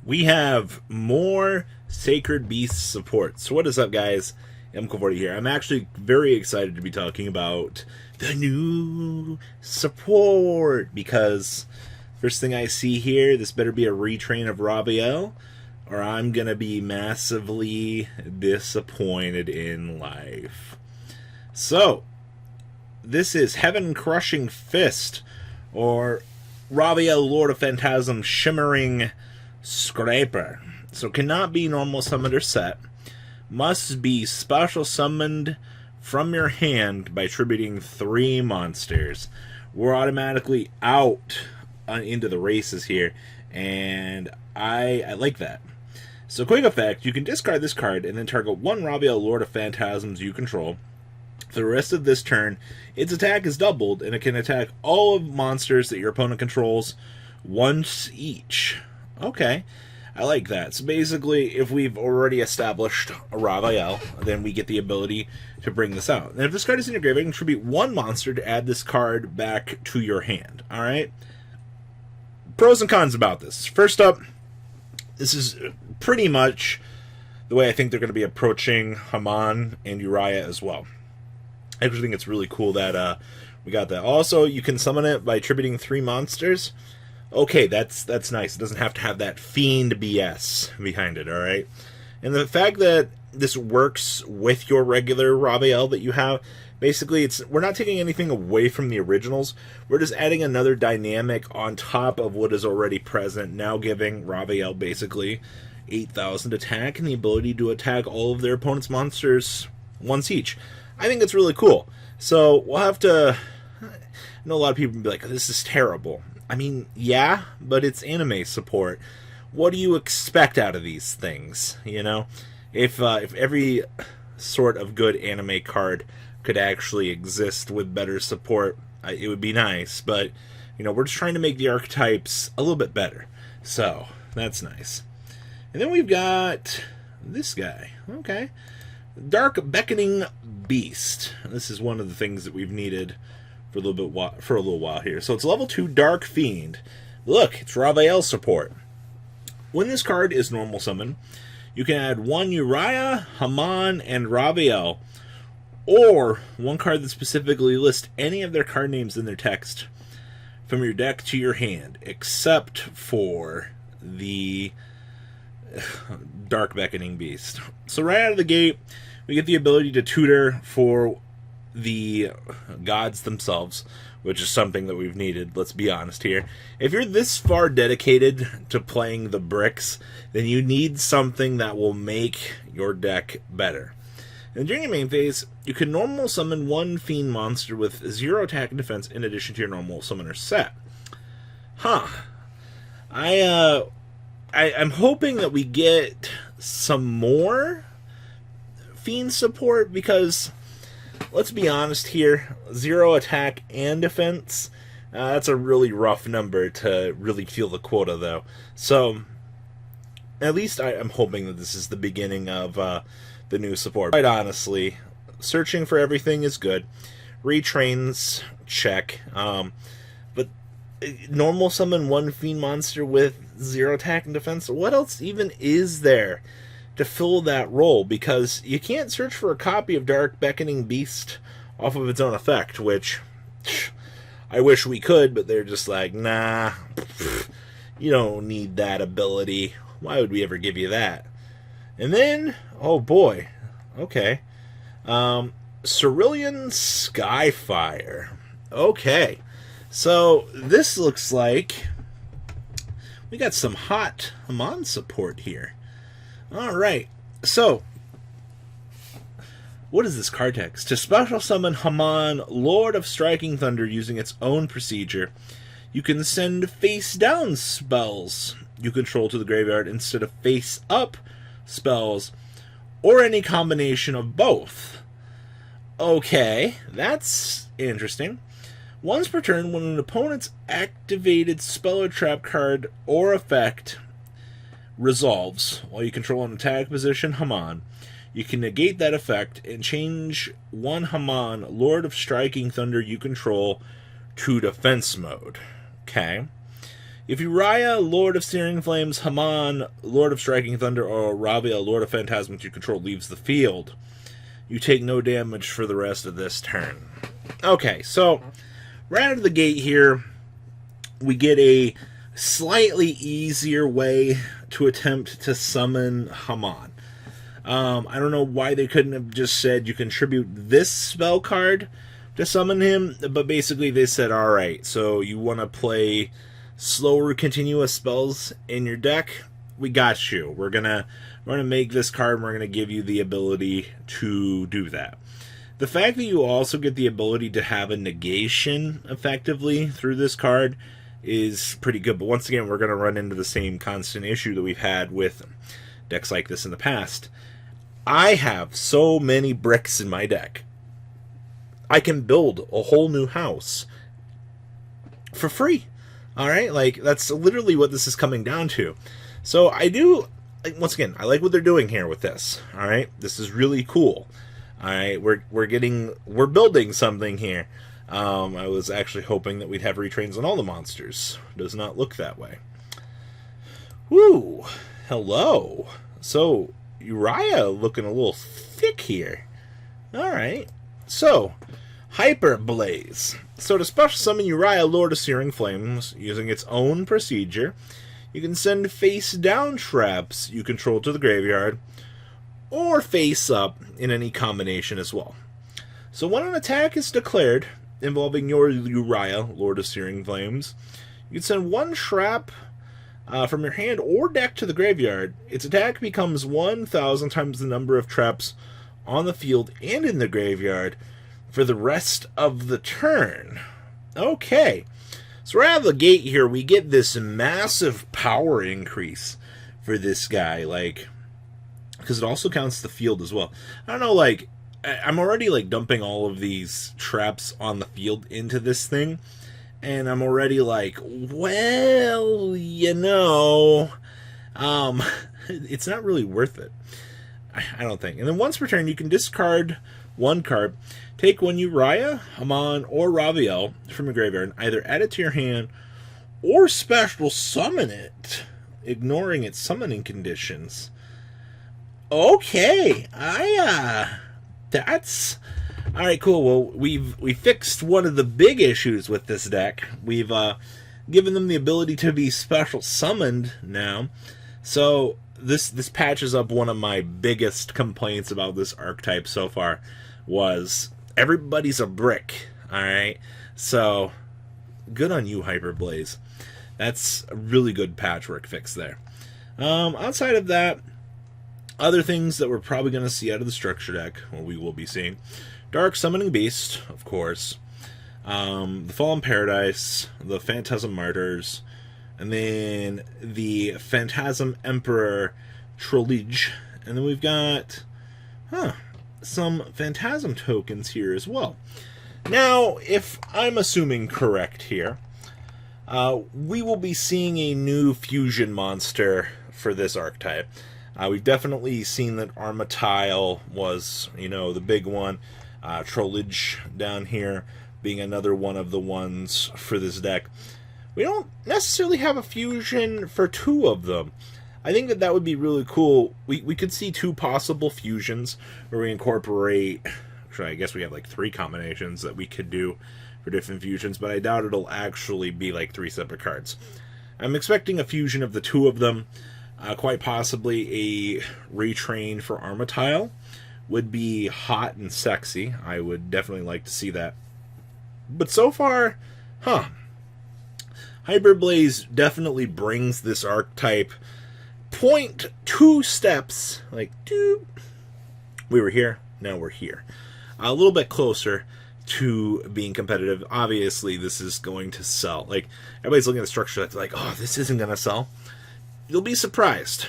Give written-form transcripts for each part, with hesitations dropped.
We have more Sacred Beast support. So what is up, guys? MK40 here. I'm actually very excited to be talking about the new support because first thing I see here, this better be a retrain of Ravio, or I'm gonna be massively disappointed in life. So this is Heaven Crushing Fist, or Ravio Lord of Phantasm Shimmering Scraper. So cannot be normal summoned or set. Must be special summoned from your hand by attributing 3 monsters. We're automatically out into the races here, and I like that. So quick effect, you can discard this card and then target 1 Ravio Lord of Phantasms you control. For the rest of this turn, its attack is doubled, and it can attack all of monsters that your opponent controls once each. Okay, I like that. So basically, if we've already established a Ravio, then we get the ability to bring this out. And if this card is in your graveyard, contribute 1 monster to add this card back to your hand. Alright? Pros and cons about this. First up, this is pretty much the way I think they're going to be approaching Haman and Uriah as well. I actually think it's really cool that we got that. Also, you can summon it by attributing 3 monsters. Okay, that's nice. It doesn't have to have that fiend BS behind it, alright? And the fact that this works with your regular Ravio that you have, basically we're not taking anything away from the originals. We're just adding another dynamic on top of what is already present, now giving Ravio basically 8,000 attack and the ability to attack all of their opponent's monsters once each. I think it's really cool. So we'll have to... I know a lot of people will be like, this is terrible. I mean, yeah, but it's anime support. What do you expect out of these things, you know? If every sort of good anime card could actually exist with better support, it would be nice. But, you know, we're just trying to make the archetypes a little bit better. So, that's nice. And then we've got this guy. Okay. Dark Beckoning Beast. This is one of the things that we've needed for a little while here. So it's level 2 Dark Fiend. Look, it's Ravio support. When this card is normal summon, you can add 1 Uriah, Haman, and Ravio, or 1 card that specifically lists any of their card names in their text from your deck to your hand, except for the Dark Beckoning Beast. So right out of the gate, we get the ability to tutor for the gods themselves, which is something that we've needed, let's be honest here. If you're this far dedicated to playing the bricks, then you need something that will make your deck better. And during your main phase, you can normal summon 1 fiend monster with 0 attack and defense in addition to your normal summoner set. Huh. I'm hoping that we get some more fiend support, because let's be honest here, 0 attack and defense, that's a really rough number to really feel the quota, though. So at least I'm hoping that this is the beginning of the new support. Quite honestly, searching for everything is good. Retrains, check. But normal summon 1 fiend monster with 0 attack and defense, what else even is there to fill that role? Because you can't search for a copy of Dark Beckoning Beast off of its own effect, which I wish we could, but they're just like, nah, you don't need that ability. Why would we ever give you that? And then, oh boy, okay, Cerulean Skyfire. Okay, so this looks like we got some hot Haman support here. Alright, so what is this card text? To special summon Haman, Lord of Striking Thunder, using its own procedure, you can send face-down spells you control to the graveyard instead of face-up spells, or any combination of both. Okay, that's interesting. Once per turn, when an opponent's activated spell or trap card or effect resolves while you control an attack position Haman, you can negate that effect and change 1 Haman, Lord of Striking Thunder, you control to defense mode. Okay. If Uriah, Lord of Searing Flames, Haman, Lord of Striking Thunder, or Ravio, Lord of Phantasms you control leaves the field, you take no damage for the rest of this turn. Okay, so right out of the gate here, we get a slightly easier way to attempt to summon Haman. I don't know why they couldn't have just said you contribute this spell card to summon him, but basically they said, alright, so you want to play slower continuous spells in your deck? We got you. We're gonna make this card and we're gonna give you the ability to do that. The fact that you also get the ability to have a negation effectively through this card is pretty good, but once again we're gonna run into the same constant issue that we've had with decks like this in the past. I have so many bricks in my deck. I can build a whole new house for free. Alright, like, that's literally what this is coming down to. So I do, like, once again, I like what they're doing here with this. Alright, this is really cool. Alright, we're building something here. I was actually hoping that we'd have retrains on all the monsters. Does not look that way. Woo! Hello! So, Uriah looking a little thick here. Alright, so Hyper Blaze. So to special summon Uriah, Lord of Searing Flames, using its own procedure, you can send face down traps you control to the graveyard, or face up in any combination as well. So when an attack is declared involving your Uriah, Lord of Searing Flames, you can send one trap from your hand or deck to the graveyard. Its attack becomes 1,000 times the number of traps on the field and in the graveyard for the rest of the turn. Okay, so right out of the gate here, we get this massive power increase for this guy, like, because it also counts the field as well. I don't know, like, I'm already, like, dumping all of these traps on the field into this thing, and I'm already like, well, you know, it's not really worth it, I don't think. And then once per turn, you can discard one card, take one Uriah, Haman, or Ravio from your graveyard, and either add it to your hand or special summon it, ignoring its summoning conditions. Okay, that's alright, cool. Well, we fixed one of the big issues with this deck. We've given them the ability to be special summoned now. So this patches up one of my biggest complaints about this archetype so far, was everybody's a brick. Alright, so good on you, Hyperblaze. That's a really good patchwork fix there. Outside of that, other things that we're probably going to see out of the structure deck, or we will be seeing: Dark Summoning Beast, of course, the Fallen Paradise, the Phantasm Martyrs, and then the Phantasm Emperor Trollage, and then we've got some Phantasm tokens here as well. Now, if I'm assuming correct here, we will be seeing a new fusion monster for this archetype. We've definitely seen that Armatile was, the big one. Trollage down here being another one of the ones for this deck. We don't necessarily have a fusion for two of them. I think that would be really cool. We could see two possible fusions where we incorporate... Actually, I guess we have like 3 combinations that we could do for different fusions, but I doubt it'll actually be like 3 separate cards. I'm expecting a fusion of the two of them. Quite possibly a retrain for Armatile would be hot and sexy. I would definitely like to see that. But so far, Hyperblaze definitely brings this archetype 0.2 steps, like, we were here, now we're here. A little bit closer to being competitive. Obviously, this is going to sell. Like, everybody's looking at the structure that's like, oh, this isn't going to sell. You'll be surprised.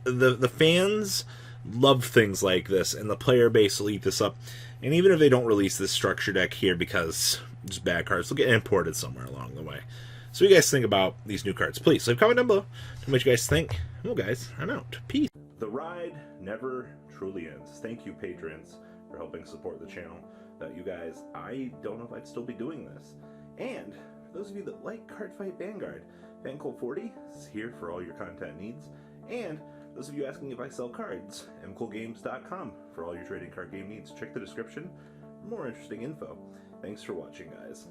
The fans love things like this, and the player base will eat this up. And even if they don't release this structure deck here because just bad cards, they'll get imported somewhere along the way. So what do you guys think about these new cards? Please leave a comment down below. Tell me what you guys think. Well, guys, I'm out. Peace. The ride never truly ends. Thank you, patrons, for helping support the channel. Without you guys, I don't know if I'd still be doing this. And for those of you that like Cardfight Vanguard, FanCool40 is here for all your content needs. And those of you asking if I sell cards, mcoolgames.com for all your trading card game needs. Check the description for more interesting info. Thanks for watching, guys.